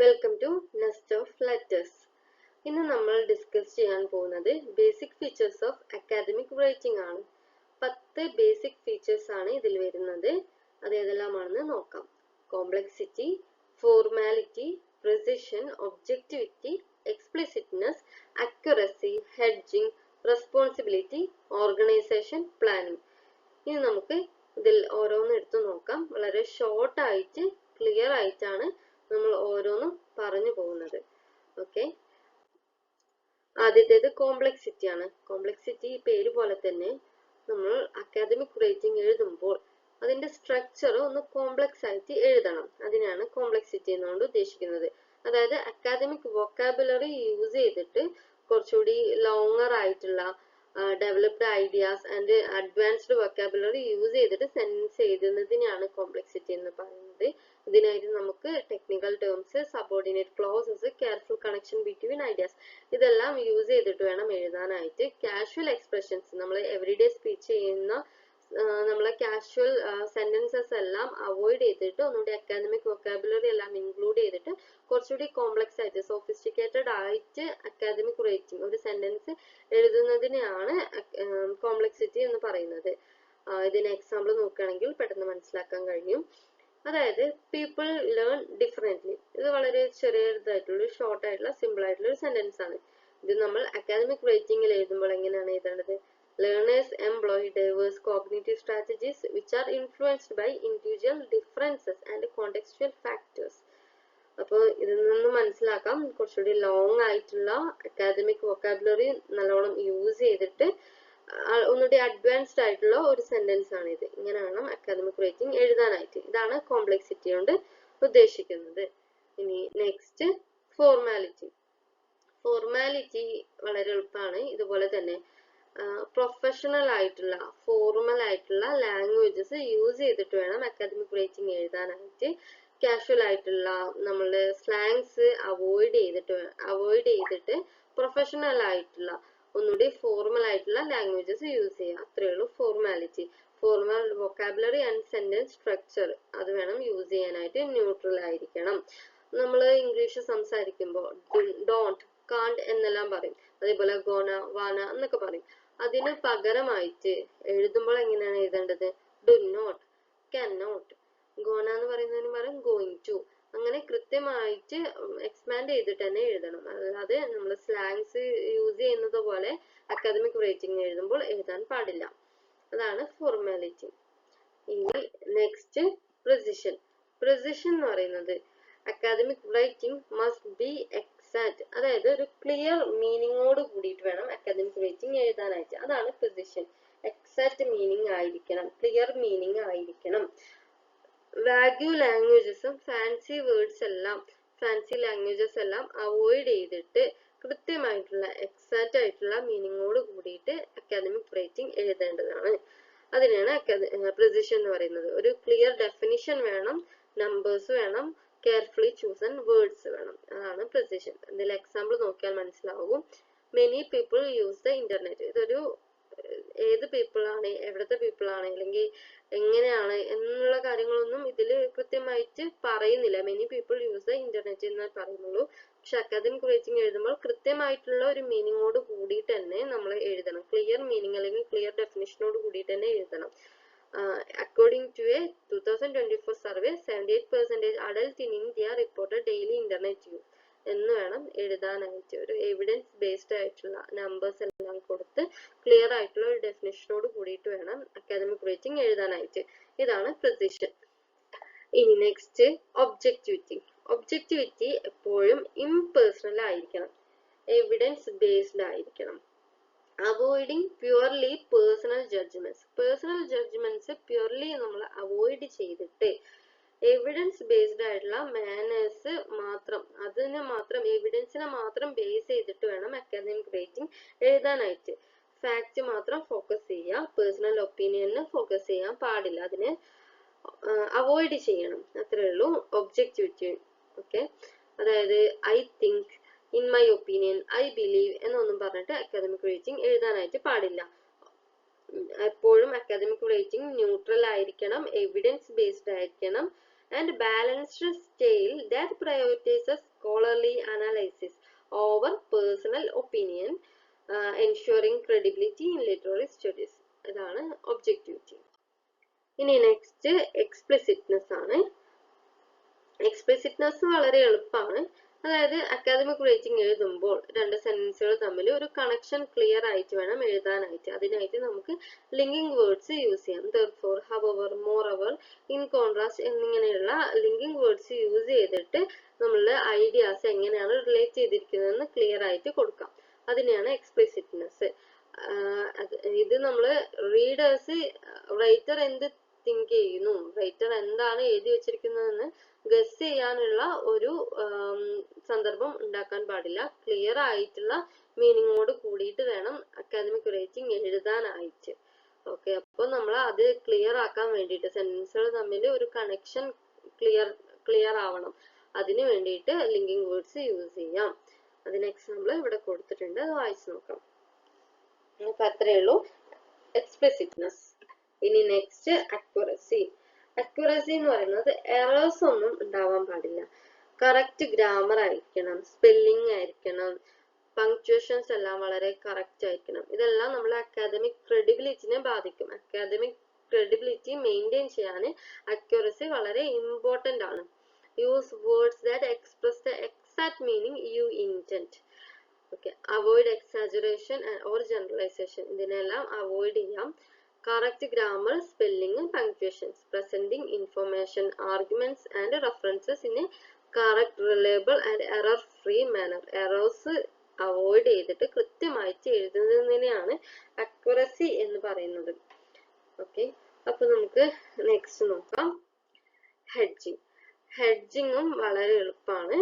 Welcome to nest of letters. ഇന്ന് നമ്മൾ discuss ചെയ്യാൻ പോകുന്നത് basic features of academic writing ആണ്. 10 ബേസിക് ഫീച്ചേഴ്സ് ആണ് ഇതിൽ വരുന്നത്. അത് ഏതെല്ലാമാണെന്ന് നോക്കാം. Complexity, formality, precision, objectivity, explicitness, accuracy, hedging, responsibility, organisation, planning. ഇനി നമുക്ക് ഇതിൽ ഓരോന്നും എടുത്തു നോക്കാം. വളരെ ഷോർട്ട് ആയിട്ട് ക്ലിയർ ആയിട്ടാണ് നമ്മൾ ഓരോന്നും പറഞ്ഞു പോകുന്നത്. ഓക്കെ, ആദ്യത്തേത് കോംപ്ലക്സിറ്റി ആണ്. കോംപ്ലക്സിറ്റി പേര് പോലെ തന്നെ നമ്മൾ അക്കാദമിക് റൈറ്റിംഗ് എഴുതുമ്പോൾ അതിന്റെ സ്ട്രക്ചർ ഒന്ന് കോംപ്ലക്സ് ആയിട്ട് എഴുതണം. അതിനാണ് കോംപ്ലക്സിറ്റി എന്നുകൊണ്ട് ഉദ്ദേശിക്കുന്നത്. അതായത് അക്കാദമിക് വൊക്കാബുലറി യൂസ് ചെയ്തിട്ട് കുറച്ചുകൂടി ലോങ്ങർ ആയിട്ടുള്ള developed ideas and advanced vocabulary use ചെയ്തിട്ട് സെന്റൻസ് എഴുതുന്നതിനാണ് കോംപ്ലക്സിറ്റി എന്ന് പറയുന്നത്. ഇതിനായിട്ട് നമുക്ക് technical terms, subordinate clauses, careful connection between ideas ഇതെല്ലാം യൂസ് ചെയ്തിട്ട് വേണം എഴുതാനായിട്ട്. കാഷ്വൽ എക്സ്പ്രഷൻസ്, നമ്മൾ എവറിഡേ സ്പീച്ച് ചെയ്യുന്ന നമ്മളെ കാഷ്വൽ സെന്റൻസസ് എല്ലാം അവോയ്ഡ് ചെയ്തിട്ട് ഒന്നുകൂടി അക്കാദമിക് വൊക്കാബുലറി എല്ലാം ഇൻക്ലൂഡ് ചെയ്തിട്ട് കുറച്ചുകൂടി കോംപ്ലക്സ് ആയിട്ട് സോഫിസ്റ്റിക്കേറ്റഡ് ആയിട്ട് അക്കാദമിക് റൈറ്റിംഗ് ഒരു സെന്റൻസ് എഴുതുന്നതിനെയാണ് കോംപ്ലക്സിറ്റി എന്ന് പറയുന്നത്. ഇതിന് എക്സാമ്പിൾ നോക്കുകയാണെങ്കിൽ പെട്ടെന്ന് മനസ്സിലാക്കാൻ കഴിയും. അതായത് പീപ്പിൾ ലേൺ ഡിഫറെന്റ്ലി. ഇത് വളരെ ചെറിയതായിട്ടുള്ള ഷോർട്ട് ആയിട്ടുള്ള സിമ്പിൾ ആയിട്ടുള്ള ഒരു സെന്റൻസ് ആണ്. ഇത് നമ്മൾ അക്കാദമിക് റൈറ്റിംഗിൽ എഴുതുമ്പോൾ എങ്ങനെയാണ് എഴുതേണ്ടത്? Learners employ diverse cognitive strategies which are influenced by individual differences and contextual factors. അപ്പോൾ ഇതിൽ നിന്ന് മനസ്സിലാക്കാം കുറച്ചുകൂടി ലോങ് ആയിട്ടുള്ള അക്കാദമിക് വൊക്കാബുലറി നല്ലോണം യൂസ് ചെയ്തിട്ട് ഒന്നുകൂടി അഡ്വാൻസ്ഡ് ആയിട്ടുള്ള ഒരു സെന്റൻസ് ആണ് ഇത്. ഇങ്ങനെ വേണം അക്കാദമിക് റൈറ്റിംഗ് എഴുതാനായിട്ട്. ഇതാണ് കോംപ്ലക്സിറ്റി കൊണ്ട് ഉദ്ദേശിക്കുന്നത്. ഇനി നെക്സ്റ്റ് ഫോർമാലിറ്റി. ഫോർമാലിറ്റി വളരെ എളുപ്പമാണ്. ഇതുപോലെ തന്നെ പ്രൊഫഷണൽ ആയിട്ടുള്ള ഫോർമൽ ആയിട്ടുള്ള ലാംഗ്വേജസ് യൂസ് ചെയ്തിട്ട് വേണം അക്കാദമിക് റൈറ്റിംഗ് എഴുതാനായിട്ട്. കാഷ്വൽ ആയിട്ടുള്ള നമ്മളുടെ സ്ലാങ്സ് അവോയ്ഡ് ചെയ്തിട്ട് പ്രൊഫഷണൽ ആയിട്ടുള്ള ഒന്നുകൂടി ഫോർമൽ ആയിട്ടുള്ള ലാംഗ്വേജസ് യൂസ് ചെയ്യുക. അത്രയേ ഉള്ളൂ formality. Formal vocabulary and sentence structure അത് വേണം യൂസ് ചെയ്യാനായിട്ട്. ന്യൂട്രൽ ആയിരിക്കണം. നമ്മൾ ഇംഗ്ലീഷ് സംസാരിക്കുമ്പോൾ ഡോണ്ട്, കാണ്ട് എന്നെല്ലാം പറയും. അതേപോലെ ഗോന, വാന എന്നൊക്കെ പറയും. അതിന് പകരമായിട്ട് എഴുതുമ്പോൾ എങ്ങനെയാണ് എഴുതേണ്ടത്? Do not, can not. Gonna എന്ന് പറയുന്നതിന് പകരം ഗോയിങ് ടു. അങ്ങനെ കൃത്യമായിട്ട് എക്സ്പാൻഡ് ചെയ്തിട്ട് തന്നെ എഴുതണം. അല്ലാതെ നമ്മൾ സ്ലാങ്സ് യൂസ് ചെയ്യുന്നത് പോലെ അക്കാദമിക് റൈറ്റിംഗ് എഴുതുമ്പോൾ എഴുതാൻ പാടില്ല. അതാണ് ഫോർമാലിറ്റി. ഇനി നെക്സ്റ്റ് പ്രിസിഷൻ. പ്രിസിഷൻ എന്ന് പറയുന്നത് academic writing must be exact. അതായത് ഒരു ക്ലിയർ മീനിങ്ങോട് കൂടിയിട്ട് വേണം അക്കാദമിക് റൈറ്റിംഗ് എഴുതാനായിട്ട്. അതാണ് പ്രിസിഷൻ. എക്സാക്ട് മീനിങ് ആയിരിക്കണം, ക്ലിയർ മീനിങ് ആയിരിക്കണം. വാഗ്യൂ ലാംഗ്വേജസും ഫാൻസി ലാംഗ്വേജസ് എല്ലാം അവോയ്ഡ് ചെയ്തിട്ട് കൃത്യമായിട്ടുള്ള എക്സാക്ട് ആയിട്ടുള്ള മീനിങ്ങോട് കൂടിയിട്ട് അക്കാദമിക് റൈറ്റിംഗ് എഴുതേണ്ടതാണ്. അതിനാണ് പ്രിസിഷൻ എന്ന് പറയുന്നത്. ഒരു ക്ലിയർ ഡെഫിനിഷൻ വേണം, നമ്പേഴ്സ് വേണം, കെയർഫുള്ളി ചൂസൺ വേർഡ്സ് വേണം. അതാണ് പ്രിസിഷൻ. ഇതിൽ എക്സാമ്പിൾ നോക്കിയാൽ മനസ്സിലാവും. Many people use the internet. ഇതൊരു ഏത് പീപ്പിൾ ആണ്, എവിടത്തെ പീപ്പിൾ ആണ്, അല്ലെങ്കിൽ എങ്ങനെയാണ് എന്നുള്ള കാര്യങ്ങളൊന്നും ഇതിൽ കൃത്യമായിട്ട് പറയുന്നില്ല. Many people use the internet എന്നേ പറയുന്നുള്ളൂ. പക്ഷെ അക്കാദമിക് റൈറ്റിംഗ് എഴുതുമ്പോൾ കൃത്യമായിട്ടുള്ള ഒരു മീനിങ്ങോട് കൂടിയിട്ട് തന്നെ നമ്മൾ എഴുതണം. ക്ലിയർ മീനിങ് അല്ലെങ്കിൽ ക്ലിയർ ഡെഫിനിഷനോട് കൂടിയിട്ട് തന്നെ എഴുതണം. According to a 2024 survey, 78% adult in India reported daily internet use എന്ന് വേണം എഴുതാനായിട്ട്. ഒരു എവിഡൻസ് ബേസ്ഡ് ആയിട്ടുള്ള നമ്പേഴ്സ് എല്ലാം കൊടുത്ത് ക്ലിയർ ആയിട്ടുള്ള ഒരു ഡെഫിനിഷനോട് കൂടിയിട്ട് വേണം അക്കാദമിക് റൈറ്റിംഗ് എഴുതാനായിട്ട്. ഇതാണ് പ്രിസിഷൻ. ഇനി നെക്സ്റ്റ് ഒബ്ജക്റ്റിവിറ്റി. ഒബ്ജക്റ്റിവിറ്റി എപ്പോഴും ഇംപേഴ്സണൽ ആയിരിക്കണം, എവിഡൻസ് ബേസ്ഡ് ആയിരിക്കണം. Avoiding purely personal judgements. Personal judgements purely നമ്മൾ അവോയ്ഡ് ചെയ്തിട്ട് എവിഡൻസ് ബേസ്ഡ് ആയിട്ടുള്ള മാനേഴ്സ് മാത്രം, എവിഡൻസിനെ മാത്രം ബേസ് ചെയ്തിട്ട് വേണം അക്കാദമിക് റൈറ്റിംഗ് എഴുതാനായിട്ട്. ഫാക്ട് മാത്രം ഫോക്കസ് ചെയ്യുക, പേഴ്സണൽ ഒപ്പീനിയന് ഫോക്കസ് ചെയ്യാൻ പാടില്ല. അതിനെ അവോയ്ഡ് ചെയ്യണം. അത്രയേ ഉള്ളൂ ഒബ്ജക്റ്റിവിറ്റി. ഓക്കെ, അതായത് I think, in my opinion, I believe എന്നൊന്നും പറഞ്ഞിട്ട് അക്കാദമിക് റൈറ്റിംഗ് എഴുതാനായിട്ട് പാടില്ല. എപ്പോഴും അക്കാദമിക് റൈറ്റിംഗ് ന്യൂട്രൽ ആയിരിക്കണം, എവിഡൻസ് ബേസ്ഡ് ആയിരിക്കണം, and balanced style that prioritises free analysis over personal opinion, ensuring credibility in literary studies. ഇതാണ് objectivity. ഇനി നെക്സ്റ്റ് എക്സ്പ്ലിസിറ്റ്നെസ് ആണ്. എക്സ്പ്ലിസിറ്റ്നെസ് വളരെ എളുപ്പമാണ്. അതായത് അക്കാദമിക് റൈറ്റിംഗ് എഴുതുമ്പോൾ രണ്ട് സെന്റൻസുകൾ തമ്മിൽ ഒരു കണക്ഷൻ ക്ലിയർ ആയിട്ട് വേണം എഴുതാനായിട്ട്. അതിനായിട്ട് നമുക്ക് ലിങ്കിങ് വേർഡ്സ് യൂസ് ചെയ്യാം. therefore, however, moreover, in contrast എന്നിങ്ങനെയുള്ള ലിങ്കിങ് വേർഡ്സ് യൂസ് ചെയ്തിട്ട് നമ്മളുടെ ഐഡിയാസ് എങ്ങനെയാണ് റിലേറ്റ് ചെയ്തിരിക്കുന്നതെന്ന് ക്ലിയർ ആയിട്ട് കൊടുക്കാം. അതിനെയാണ് എക്സ്പ്ലിസിറ്റ്നെസ്. ഇത് നമ്മള് റീഡേഴ്സ് റൈറ്റർ എന്ത് തിങ്ക് ചെയ്യുന്നു, റൈറ്റർ എന്താണ് എഴുതി വെച്ചിരിക്കുന്നതെന്ന് ഗസ് ചെയ്യാനുള്ള ഒരു സന്ദർഭം ഉണ്ടാക്കാൻ പാടില്ല. ക്ലിയർ ആയിട്ടുള്ള മീനിങ്ങോട് കൂടിയിട്ട് വേണം അക്കാദമിക് റൈറ്റിംഗ് എഴുതാനായിട്ട്. ഓക്കെ, അപ്പോൾ നമ്മൾ അത് ക്ലിയർ ആക്കാൻ വേണ്ടിയിട്ട് സെന്റൻസുകൾ തമ്മിൽ ഒരു കണക്ഷൻ ക്ലിയർ ആവണം. അതിന് വേണ്ടിയിട്ട് ലിങ്കിങ് വേർഡ്സ് യൂസ് ചെയ്യാം. അതിന് എക്സാമ്പിൾ ഇവിടെ കൊടുത്തിട്ടുണ്ട്, അത് വായിച്ചു നോക്കാം. അപ്പൊ അത്രയേ ഉള്ളൂ എക്സ്പ്ലിസിറ്റ്നെസ്. ഇനി നെക്സ്റ്റ് അക്യുറസി. അക്യുറസി എന്ന് പറയുന്നത് എറേഴ്സ് ഒന്നും ഉണ്ടാവാൻ പാടില്ല. കറക്റ്റ് ഗ്രാമർ ആയിരിക്കണം, സ്പെല്ലിംഗ് ആയിരിക്കണം, പങ്ക്ച്വേഷൻസ് എല്ലാം വളരെ കറക്റ്റ് ആയിരിക്കണം. ഇതെല്ലാം നമ്മളെ അക്കാദമിക് ക്രെഡിബിലിറ്റിനെ ബാധിക്കും. അക്കാദമിക് ക്രെഡിബിലിറ്റി മെയിൻറ്റെയിൻ ചെയ്യാൻ അക്യുറസി വളരെ ഇമ്പോർട്ടന്റ് ആണ്. Use words that express the exact meaning you intent. Okay, avoid exaggeration or generalisation. ഇതിനെല്ലാം അവോയ്ഡ് ചെയ്യാം. Correct grammar, spelling, punctuations, presenting information, arguments and references in a correct, reliable and error-free manner. Errors avoid ചെയ്തിട്ട് കൃത്യമായിട്ട് എഴുതുന്നതിനെയാണ് accuracy എന്ന് പറയുന്നത്. Okay, അപ്പൊ നമുക്ക് next നോക്കാം. Hedging. ഹെഡ്ജിങ്ങും വളരെ എളുപ്പമാണ്.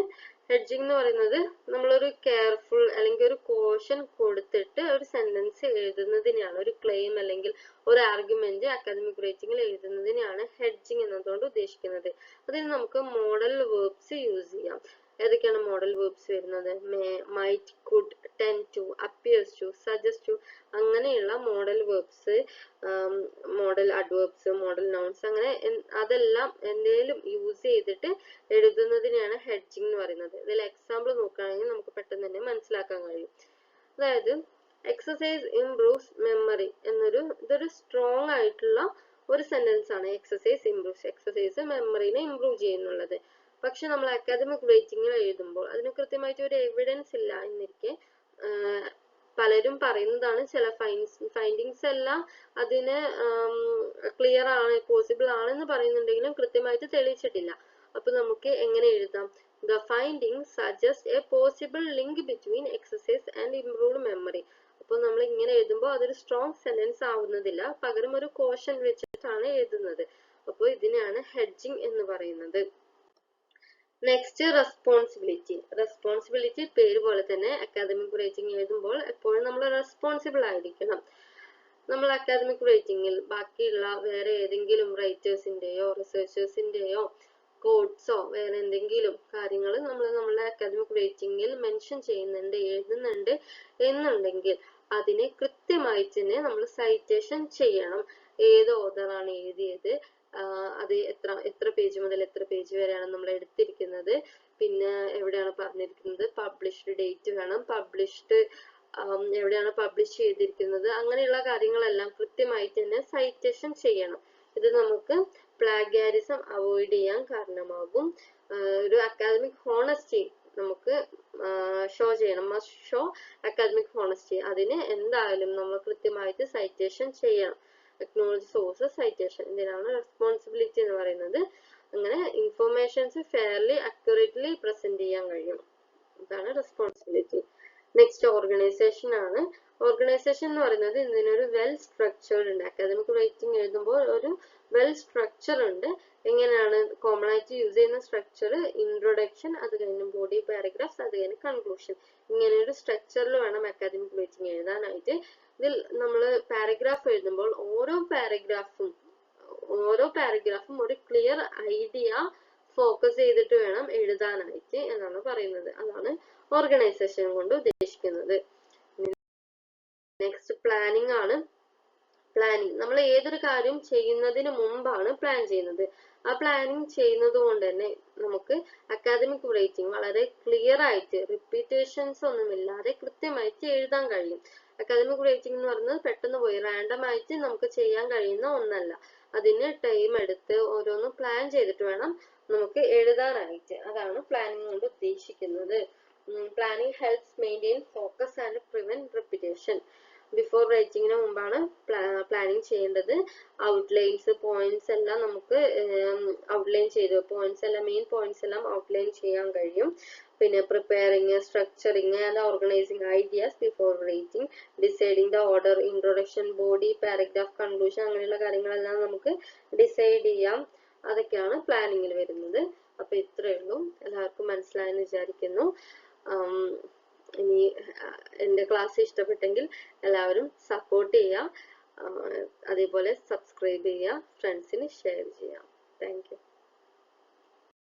ഹെഡ്ജിങ് എന്ന് പറയുന്നത് നമ്മളൊരു കെയർഫുൾ അല്ലെങ്കിൽ ഒരു കോഷൻ കൊടുത്തിട്ട് ഒരു സെന്റൻസ് എഴുതുന്നതിനെയാണ്, ഒരു ക്ലെയിം അല്ലെങ്കിൽ ഒരു ആർഗ്യുമെന്റ് അക്കാദമിക് റൈറ്റിംഗിൽ എഴുതുന്നതിനെയാണ് ഹെഡ്ജിങ് എന്നതുകൊണ്ട് ഉദ്ദേശിക്കുന്നത്. അതിന് നമുക്ക് മോഡൽ വേർബ്സ് യൂസ് ചെയ്യാം. ഏതൊക്കെയാണ് മോഡൽ വേർബ്സ് വരുന്നത്? May, might, could, tend to, appears to, suggest to, അങ്ങനെയുള്ള modal verbs, modal adverbs, modal nouns, അങ്ങനെ അതെല്ലാം എന്തെങ്കിലും യൂസ് ചെയ്തിട്ട് എഴുതുന്നതിനെയാണ് ഹെഡ്ജിങ് എന്ന് പറയുന്നത്. ഇതിൽ എക്സാമ്പിൾ നോക്കുകയാണെങ്കിൽ നമുക്ക് പെട്ടെന്ന് തന്നെ മനസ്സിലാക്കാൻ കഴിയും. അതായത് എക്സസൈസ് ഇംപ്രൂവ്സ് മെമ്മറി ഇതൊരു സ്ട്രോങ് ആയിട്ടുള്ള ഒരു സെന്റൻസ് ആണ്. എക്സസൈസ് ഇംപ്രൂവ്സ്, എക്സസൈസ് മെമ്മറിനെ ഇംപ്രൂവ് ചെയ്യുന്നുള്ളത്. പക്ഷെ നമ്മൾ അക്കാദമിക് റൈറ്റിംഗിൽ എഴുതുമ്പോൾ അതിന് കൃത്യമായിട്ട് ഒരു എവിഡൻസ് ഇല്ല എന്നിരിക്കെ പലരും പറയുന്നതാണ് ചില ഫൈൻഡിങ്സ് എല്ലാം അതിന് ക്ലിയർ ആണ്, പോസിബിൾ ആണെന്ന് പറയുന്നുണ്ടെങ്കിലും കൃത്യമായിട്ട് തെളിയിച്ചിട്ടില്ല. അപ്പൊ നമുക്ക് എങ്ങനെ എഴുതാം? The findings suggest a possible link between exercise and improved memory. അപ്പോൾ നമ്മൾ ഇങ്ങനെ എഴുതുമ്പോൾ അതൊരു സ്ട്രോങ് സെന്റൻസ് ആവുന്നതില്ല, പകരം ഒരു കോഷൻ വെച്ചിട്ടാണ് എഴുതുന്നത്. അപ്പോൾ ഇതിനാണ് ഹെഡ്ജിങ് എന്ന് പറയുന്നത്. Next responsibility. റെസ്പോൺസിബിലിറ്റി പേര് പോലെ തന്നെ അക്കാദമിക് റൈറ്റിംഗ് എഴുതുമ്പോൾ എപ്പോഴും നമ്മൾ റെസ്പോൺസിബിൾ ആയിരിക്കണം. നമ്മൾ അക്കാദമിക് റൈറ്റിംഗിൽ ബാക്കിയുള്ള വേറെ ഏതെങ്കിലും റൈറ്റേഴ്സിന്റെയോ റിസർച്ചേഴ്സിന്റെയോ കോഡ്സോ വേറെ എന്തെങ്കിലും കാര്യങ്ങൾ നമ്മളുടെ അക്കാദമിക് റൈറ്റിംഗിൽ മെൻഷൻ ചെയ്യുന്നുണ്ട്, എഴുതുന്നുണ്ട് എന്നുണ്ടെങ്കിൽ അതിനെ കൃത്യമായിട്ട് തന്നെ നമ്മൾ സൈറ്റേഷൻ ചെയ്യണം. ഏത് ഓഥറാണ് എഴുതിയത്, അത് എത്ര പേജ് മുതൽ എത്ര പേജ് വരെയാണ് നമ്മൾ എടുത്തിരിക്കുന്നത്, പിന്നെ എവിടെയാണ് പറഞ്ഞിരിക്കുന്നത്, പബ്ലിഷ്ഡ് ഡേറ്റ് വേണം, പബ്ലിഷ്ഡ് എവിടെയാണ് പബ്ലിഷ് ചെയ്തിരിക്കുന്നത്, അങ്ങനെയുള്ള കാര്യങ്ങളെല്ലാം കൃത്യമായിട്ട് തന്നെ സൈറ്റേഷൻ ചെയ്യണം. ഇത് നമുക്ക് പ്ലാഗിയാരിസം അവോയ്ഡ് ചെയ്യാൻ കാരണമാകും. ഒരു അക്കാദമിക് ഹോണസ്റ്റി നമുക്ക് ഷോ ചെയ്യണം. Must show academic honesty. അതിന് എന്തായാലും നമ്മൾ കൃത്യമായിട്ട് സൈറ്റേഷൻ ചെയ്യണം. Acknowledge source citation. ഇതിനാണ് റെസ്പോൺസിബിലിറ്റി എന്ന് പറയുന്നത്. അങ്ങനെ ഇൻഫോർമേഷൻസ് ഫെയർലി അക്യുറേറ്റ്ലി പ്രസന്റ് ചെയ്യാൻ കഴിയും. ഇതാണ് റെസ്പോൺസിബിലിറ്റി. നെക്സ്റ്റ് ഓർഗനൈസേഷൻ ആണ്. ഓർഗനൈസേഷൻ എന്ന് പറയുന്നത് ഇതിനൊരു വെൽ സ്ട്രക്ചേർഡ് ഉണ്ട്. അക്കാദമിക് റൈറ്റിംഗ് എഴുതുമ്പോൾ ഒരു വെൽ സ്ട്രക്ചർ ഉണ്ട്. എങ്ങനെയാണ് കോമൺ ആയിട്ട് യൂസ് ചെയ്യുന്ന സ്ട്രക്ചർ? ഇൻട്രൊഡക്ഷൻ, അത് കഴിഞ്ഞ് ബോഡി പാരഗ്രാഫ്സ്, അത് കഴിഞ്ഞ് കൺക്ലൂഷൻ. ഇങ്ങനെ ഒരു സ്ട്രക്ചറിൽ വേണം അക്കാദമിക് റൈറ്റിംഗ് എഴുതാനായിട്ട്. ഇതിൽ നമ്മൾ പാരഗ്രാഫ് എഴുതുമ്പോൾ ഓരോ പാരഗ്രാഫും ഒരു ക്ലിയർ ഐഡിയ ഫോക്കസ് ചെയ്തിട്ട് വേണം എഴുതാനായിട്ട് എന്നാണ് പറയുന്നത്. അതാണ് ഓർഗനൈസേഷൻ കൊണ്ട് ഉദ്ദേശിക്കുന്നത്. നെക്സ്റ്റ് പ്ലാനിങ് ആണ്. പ്ലാനിങ് നമ്മൾ ഏതൊരു കാര്യം ചെയ്യുന്നതിന് മുമ്പാണ് പ്ലാൻ ചെയ്യുന്നത്. ആ പ്ലാനിങ് ചെയ്യുന്നത് കൊണ്ട് തന്നെ നമുക്ക് അക്കാദമിക് റൈറ്റിംഗ് വളരെ ക്ലിയർ ആയിട്ട് റിപ്പീറ്റേഷൻസ് ഒന്നുമില്ലാതെ കൃത്യമായിട്ട് എഴുതാൻ കഴിയും. അക്കാദമിക് റൈറ്റിംഗ് എന്ന് പറയുന്നത് പെട്ടെന്ന് പോയി റാൻഡം ആയിട്ട് നമുക്ക് ചെയ്യാൻ കഴിയുന്ന ഒന്നല്ല. അതിന് ടൈം എടുത്ത് ഓരോന്നും പ്ലാൻ ചെയ്തിട്ട് വേണം നമുക്ക് എഴുതാനായിട്ട്. അതാണ് പ്ലാനിങ് കൊണ്ട് ഉദ്ദേശിക്കുന്നത്. Planning helps maintain focus and prevent repetition. Before റൈറ്റിങ്ങിന് മുമ്പാണ് പ്ലാനിങ് ചെയ്യേണ്ടത്. ഔട്ട്ലൈൻസ് പോയിന്റ്സ് എല്ലാം നമുക്ക് ഔട്ട്ലൈൻ ചെയ്ത് പോയിന്റ്സ് എല്ലാം മെയിൻ പോയിന്റ്സ് എല്ലാം ഔട്ട്ലൈൻ ചെയ്യാൻ കഴിയും. പിന്നെ preparing, structuring and organising ideas before writing, deciding the order, introduction, body, paragraph, conclusion, അങ്ങനെയുള്ള കാര്യങ്ങളെല്ലാം നമുക്ക് ഡിസൈഡ് ചെയ്യാം. അതൊക്കെയാണ് പ്ലാനിങ്ങിൽ വരുന്നത്. അപ്പൊ ഇത്രയേ ഉള്ളൂ. എല്ലാവർക്കും മനസ്സിലായെന്ന് വിചാരിക്കുന്നു. ഇനി എൻ്റെ ക്ലാസ് ഇഷ്ടപ്പെട്ടെങ്കിൽ എല്ലാവരും സപ്പോർട്ട് ചെയ്യുക, അതേപോലെ സബ്സ്ക്രൈബ് ചെയ്യുക, ഫ്രണ്ട്സിന് ഷെയർ ചെയ്യുക. Thank you.